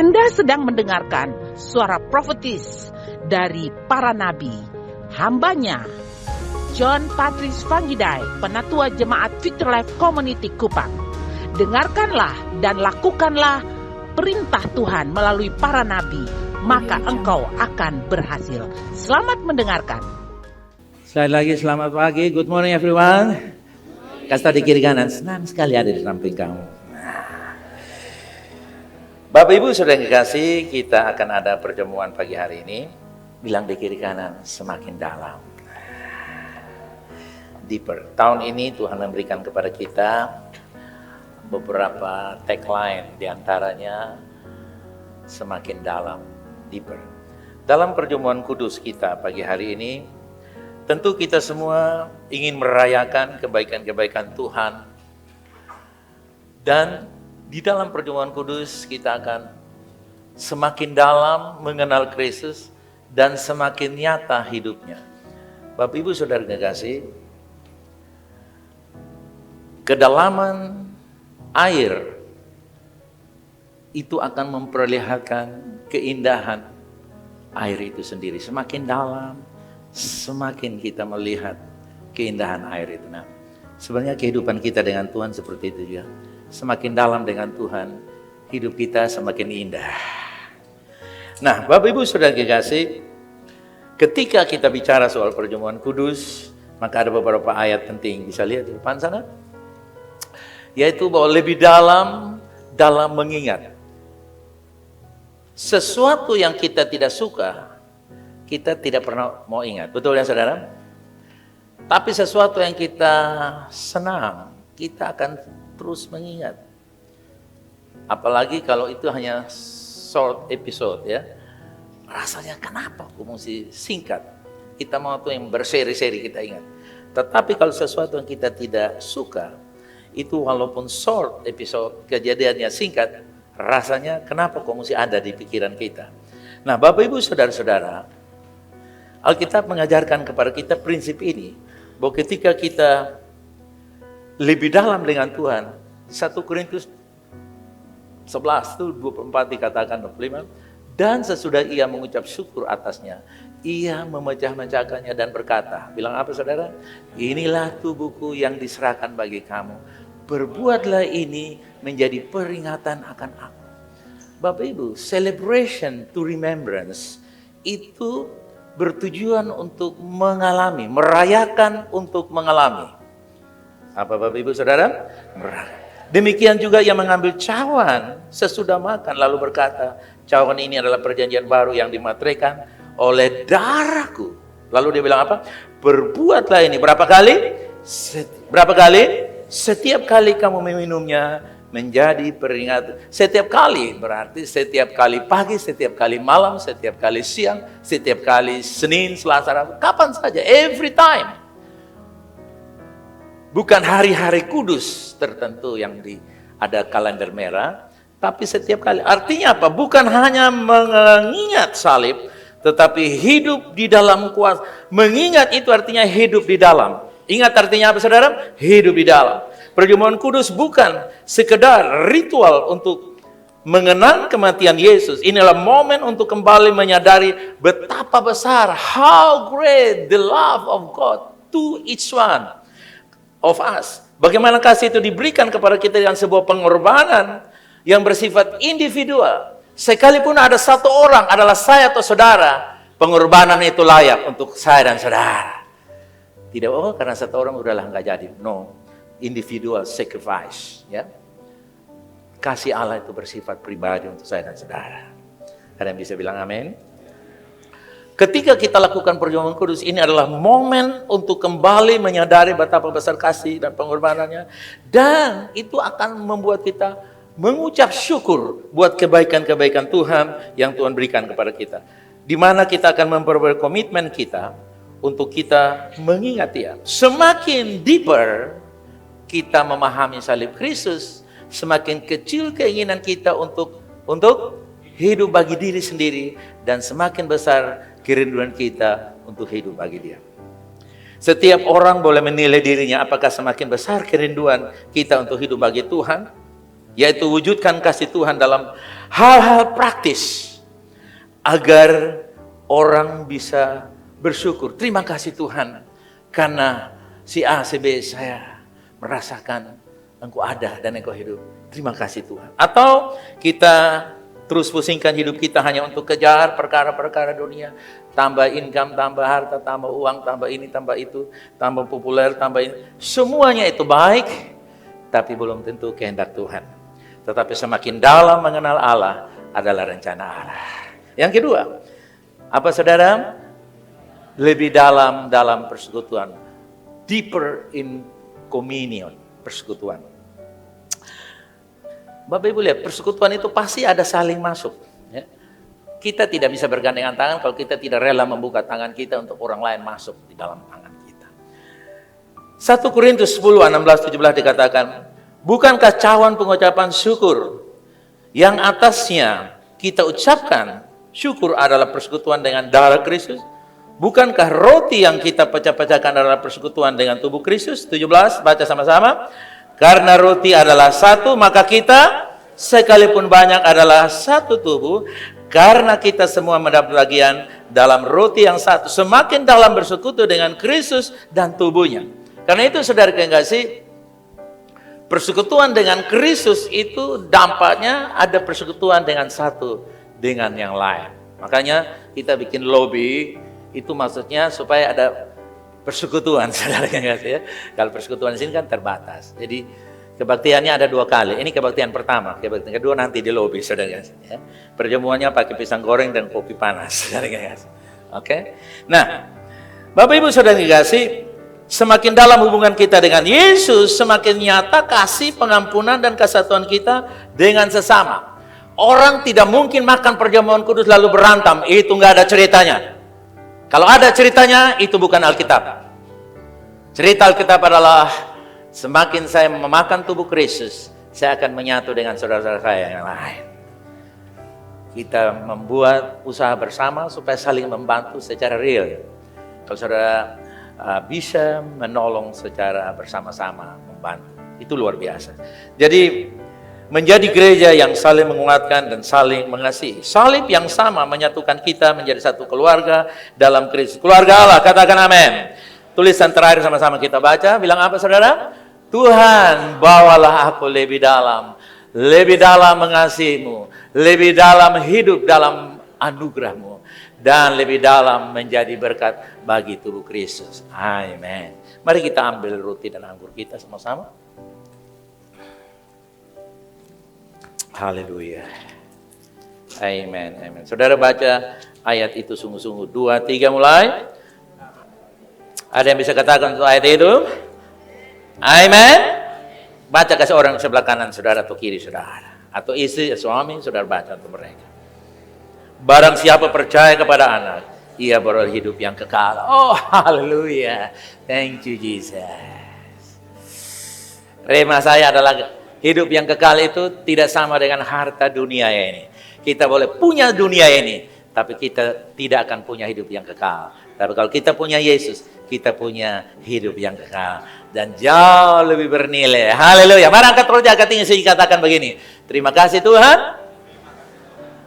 Anda sedang mendengarkan suara profetis dari para nabi, hambanya John Patrice Vanggidai, Penatua Jemaat Future Life Community Kupang. Dengarkanlah dan lakukanlah perintah Tuhan melalui para nabi, maka engkau akan berhasil. Selamat mendengarkan. Sekali lagi selamat pagi, good morning everyone. Kasta di kiri kanan, senang sekali ada di samping kamu. Bapak Ibu sudah dikasih, kita akan ada pertemuan pagi hari ini. Bilang di kiri kanan, semakin dalam. Deeper. Tahun ini Tuhan memberikan kepada kita beberapa tagline, diantaranya semakin dalam, deeper. Dalam pertemuan kudus kita pagi hari ini, tentu kita semua ingin merayakan kebaikan-kebaikan Tuhan. Dan di dalam pertemuan kudus kita akan semakin dalam mengenal Kristus dan semakin nyata hidupnya. Bapak Ibu Saudara kekasih, kedalaman air itu akan memperlihatkan keindahan air itu sendiri. Semakin dalam, semakin kita melihat keindahan air itu. Nah, sebenarnya kehidupan kita dengan Tuhan seperti itu juga. Semakin dalam dengan Tuhan, hidup kita semakin indah. Nah, Bapak Ibu Saudara kekasih, ketika kita bicara soal perjamuan kudus, maka ada beberapa ayat penting. Bisa lihat di depan sana. Yaitu bahwa lebih dalam mengingat. Sesuatu yang kita tidak suka, kita tidak pernah mau ingat. Betul ya saudara? Tapi sesuatu yang kita senang, kita akan terus mengingat. Apalagi kalau itu hanya short episode ya. Rasanya kenapa aku mesti singkat? Kita mau tuh yang berseri-seri kita ingat. Tetapi kalau sesuatu yang kita tidak suka, itu walaupun short episode, kejadiannya singkat, rasanya kenapa kok mesti ada di pikiran kita. Nah Bapak Ibu Saudara-saudara, Alkitab mengajarkan kepada kita prinsip ini, bahwa ketika kita lebih dalam dengan Tuhan, 1 Korintus 11 itu 24 dikatakan 25, dan sesudah ia mengucap syukur atasnya, ia memecah-mecahkannya dan berkata, bilang apa saudara? Inilah tubuhku yang diserahkan bagi kamu, berbuatlah ini menjadi peringatan akan aku. Bapak Ibu, celebration to remembrance itu bertujuan untuk mengalami, merayakan untuk mengalami. Apa Bapak Ibu Saudara? Demikian juga ia mengambil cawan sesudah makan lalu berkata, cawan ini adalah perjanjian baru yang dimateraikan oleh darahku. Lalu dia bilang apa? Berbuatlah ini berapa kali? Berapa kali? Setiap kali kamu meminumnya menjadi peringatan. Setiap kali berarti setiap kali pagi, setiap kali malam, setiap kali siang, setiap kali Senin, Selasa, Rabu, kapan saja, every time. Bukan hari-hari kudus tertentu yang ada kalender merah, tapi setiap kali. Artinya apa? Bukan hanya mengingat salib, tetapi hidup di dalam kuasa. Mengingat itu artinya hidup di dalam. Ingat artinya apa saudara? Hidup di dalam. Perjamuan kudus bukan sekedar ritual untuk mengenang kematian Yesus. Inilah momen untuk kembali menyadari betapa besar, how great the love of God to each one of us. Bagaimana kasih itu diberikan kepada kita dengan sebuah pengorbanan yang bersifat individual. Sekalipun ada satu orang adalah saya atau saudara, pengorbanan itu layak untuk saya dan saudara. Tidak, oh karena satu orang udahlah nggak jadi. No, individual sacrifice. Ya, kasih Allah itu bersifat pribadi untuk saya dan saudara. Ada yang bisa bilang amin? Ketika kita lakukan perjamuan kudus, ini adalah momen untuk kembali menyadari betapa besar kasih dan pengorbanannya. Dan itu akan membuat kita mengucap syukur buat kebaikan-kebaikan Tuhan yang Tuhan berikan kepada kita. Di mana kita akan memperbarui komitmen kita untuk kita mengingat Dia. Semakin deeper kita memahami salib Kristus, semakin kecil keinginan kita untuk hidup bagi diri sendiri, dan semakin besar kerinduan kita untuk hidup bagi Dia. Setiap orang boleh menilai dirinya apakah semakin besar kerinduan kita untuk hidup bagi Tuhan, yaitu wujudkan kasih Tuhan dalam hal-hal praktis agar orang bisa bersyukur. Terima kasih Tuhan, karena si A, si B, saya merasakan Engkau ada dan Engkau hidup. Terima kasih Tuhan. Atau kita terus pusingkan hidup kita hanya untuk kejar perkara-perkara dunia. Tambah income, tambah harta, tambah uang, tambah ini, tambah itu, tambah populer, tambah ini. Semuanya itu baik, tapi belum tentu kehendak Tuhan. Tetapi semakin dalam mengenal Allah adalah rencana Allah. Yang kedua, apa saudara? Lebih dalam persekutuan. Deeper in communion, persekutuan. Bapak Ibu lihat, persekutuan itu pasti ada saling masuk. Ya. Kita tidak bisa bergandengan tangan kalau kita tidak rela membuka tangan kita untuk orang lain masuk di dalam tangan kita. 1 Korintus 10, 16, 17 dikatakan, bukankah cawan pengucapan syukur yang atasnya kita ucapkan syukur adalah persekutuan dengan darah Kristus? Bukankah roti yang kita pecah-pecahkan adalah persekutuan dengan tubuh Kristus? 17, baca sama-sama. Karena roti adalah satu, maka kita sekalipun banyak adalah satu tubuh. Karena kita semua mendapat bagian dalam roti yang satu. Semakin dalam bersekutu dengan Kristus dan tubuhnya. Karena itu saudara yang kasih, persekutuan dengan Kristus itu dampaknya ada persekutuan dengan satu dengan yang lain. Makanya kita bikin lobby, itu maksudnya supaya ada persekutuan, saudara yang kasih ya. Kalau persekutuan di sini kan terbatas. Jadi kebaktiannya ada 2 kali. Ini kebaktian pertama. Kebaktian kedua nanti di lobi, saudara yang kasih ya. Perjamuannya pakai pisang goreng dan kopi panas, saudara yang kasih. Oke. Nah, Bapak Ibu saudara yang kasih, semakin dalam hubungan kita dengan Yesus, semakin nyata kasih, pengampunan dan kesatuan kita dengan sesama. Orang tidak mungkin makan perjamuan kudus lalu berantem. Itu nggak ada ceritanya. Kalau ada ceritanya, itu bukan Alkitab. Cerita Alkitab adalah semakin saya memakan tubuh Kristus, saya akan menyatu dengan saudara-saudara saya yang lain. Kita membuat usaha bersama supaya saling membantu secara real. Kalau saudara bisa menolong secara bersama-sama, membantu, itu luar biasa. Jadi menjadi gereja yang saling menguatkan dan saling mengasihi. Salib yang sama menyatukan kita menjadi satu keluarga dalam Kristus. Keluarga Allah, katakan amin. Tulisan terakhir sama-sama kita baca, bilang apa saudara? Tuhan, bawalah aku lebih dalam mengasihimu, lebih dalam hidup dalam anugerahmu, dan lebih dalam menjadi berkat bagi tubuh Kristus. Amin. Mari kita ambil roti dan anggur kita sama-sama. Haleluya. Amin, amin. Saudara baca ayat itu sungguh-sungguh. 2, 3 mulai. Ada yang bisa katakan untuk ayat itu? Amin. Baca kasih orang sebelah kanan saudara atau kiri saudara. Atau istri, suami, saudara baca untuk mereka. Barang siapa percaya kepada anak, ia beroleh hidup yang kekal. Oh, haleluya. Thank you, Jesus. Rema saya adalah hidup yang kekal itu tidak sama dengan harta dunia ini. Kita boleh punya dunia ini, tapi kita tidak akan punya hidup yang kekal. Tapi kalau kita punya Yesus, kita punya hidup yang kekal. Dan jauh lebih bernilai. Haleluya. Mari angkat roda angkat tinggi saya katakan begini. Terima kasih Tuhan.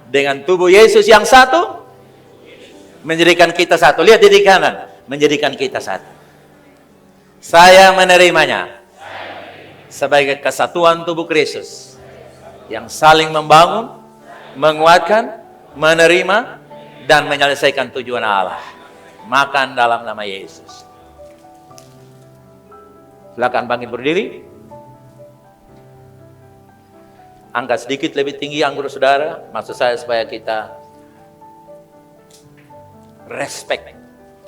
Dengan tubuh Yesus yang satu, menjadikan kita satu. Lihat di kanan. Menjadikan kita satu. Saya menerimanya. Sebagai kesatuan tubuh Kristus yang saling membangun, menguatkan, menerima, dan menyelesaikan tujuan Allah. Makan dalam nama Yesus. Silakan bangkit berdiri. Angkat sedikit lebih tinggi anggur saudara. Maksud saya supaya kita respect.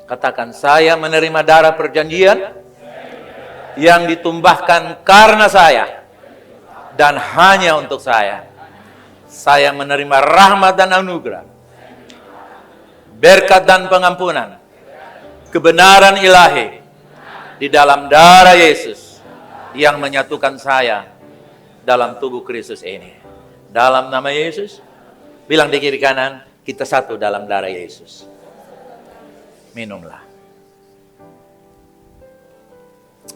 Katakan, saya menerima darah perjanjian yang ditumbahkan karena saya dan hanya untuk saya. Saya menerima rahmat dan anugerah, berkat dan pengampunan, kebenaran ilahi di dalam darah Yesus yang menyatukan saya dalam tubuh Kristus ini. Dalam nama Yesus, bilang di kiri kanan, kita satu dalam darah Yesus. Minumlah.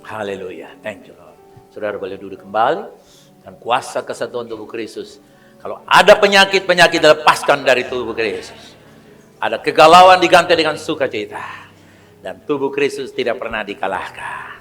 Haleluya. Thank you Lord. Saudara boleh duduk kembali. Dan kuasa kesatuan tubuh Kristus Kalau ada penyakit-penyakit dilepaskan dari tubuh Kristus. Ada kegalauan diganti dengan sukacita. Dan tubuh Kristus tidak pernah dikalahkan.